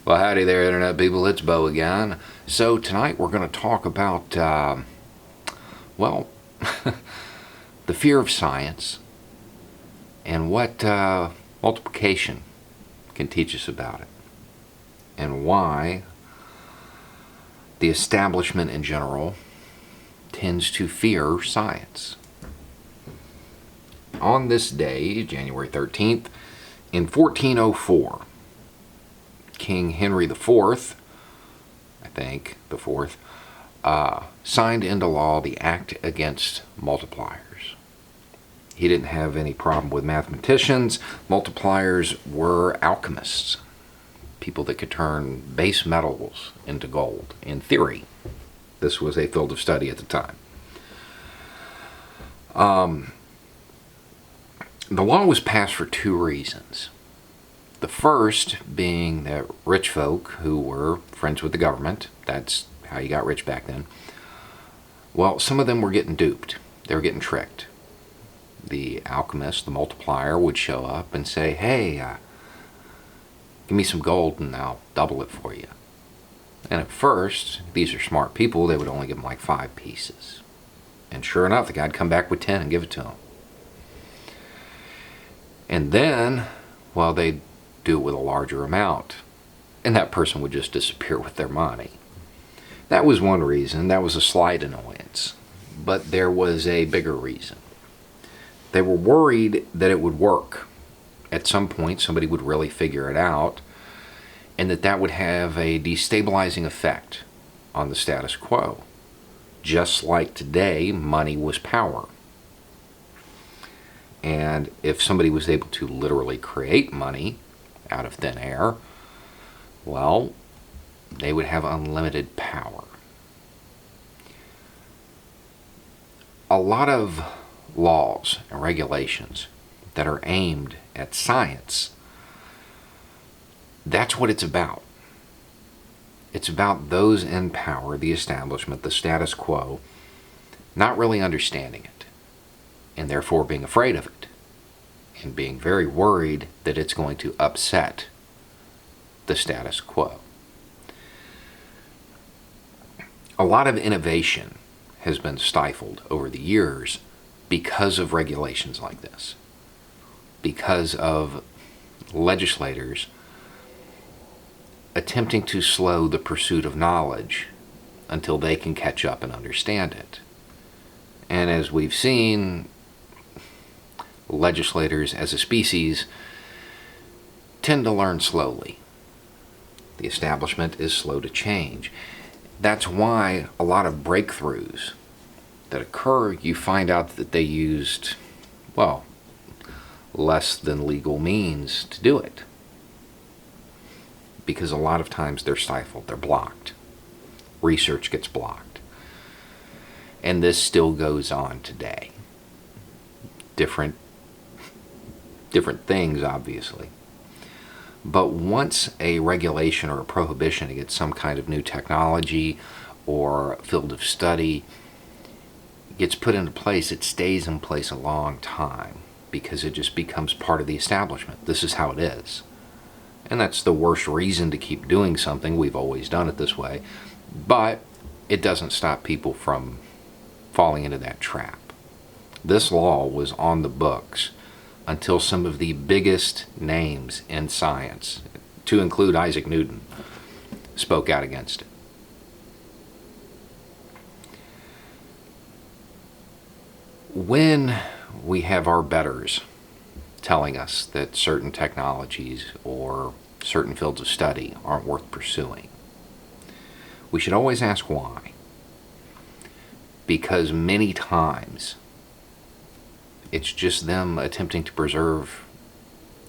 Well, howdy there, Internet people. It's Bo again. So, tonight we're going to talk about, well, the fear of science and what multiplication can teach us about it, and why the establishment in general tends to fear science. On this day, January 13th, in 1404, King Henry IV, I think, the fourth, signed into law the Act Against Multipliers. He didn't have any problem with mathematicians. Multipliers were alchemists, people that could turn base metals into gold, in theory. This was a field of study at the time. The law was passed for two reasons. The first being that rich folk who were friends with the government, that's how you got rich back then, well, some of them were getting duped. They were getting tricked. The alchemist, the multiplier, would show up and say, hey, give me some gold and I'll double it for you. And at first, these are smart people, they would only give them like 5 pieces. And sure enough, the guy'd come back with 10 and give it to him. And then, well, they'd do it with a larger amount, and that person would just disappear with their money. That was one reason. That was a slight annoyance. But there was a bigger reason. They were worried that it would work. At some point, somebody would really figure it out, and that would have a destabilizing effect on the status quo. Just like today, money was power. And if somebody was able to literally create money out of thin air, well, they would have unlimited power. A lot of laws and regulations that are aimed at science, that's what it's about. It's about those in power, the establishment, the status quo, not really understanding it, and therefore being afraid of it, and being very worried that it's going to upset the status quo. A lot of innovation has been stifled over the years because of regulations like this, because of legislators attempting to slow the pursuit of knowledge until they can catch up and understand it. And as we've seen, legislators as a species tend to learn slowly. The establishment is slow to change. That's why a lot of breakthroughs that occur, you find out that they used, well, less than legal means to do it. Because a lot of times they're stifled, they're blocked. Research gets blocked. And this still goes on today. Different things, obviously. But once a regulation or a prohibition against some kind of new technology or field of study gets put into place, it stays in place a long time because it just becomes part of the establishment. This is how it is. And that's the worst reason to keep doing something. We've always done it this way. But it doesn't stop people from falling into that trap. This law was on the books until some of the biggest names in science, to include Isaac Newton, spoke out against it. When we have our betters telling us that certain technologies or certain fields of study aren't worth pursuing, we should always ask why. Because many times it's just them attempting to preserve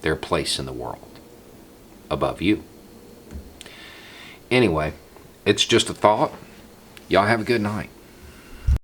their place in the world above you. Anyway, it's just a thought. Y'all have a good night.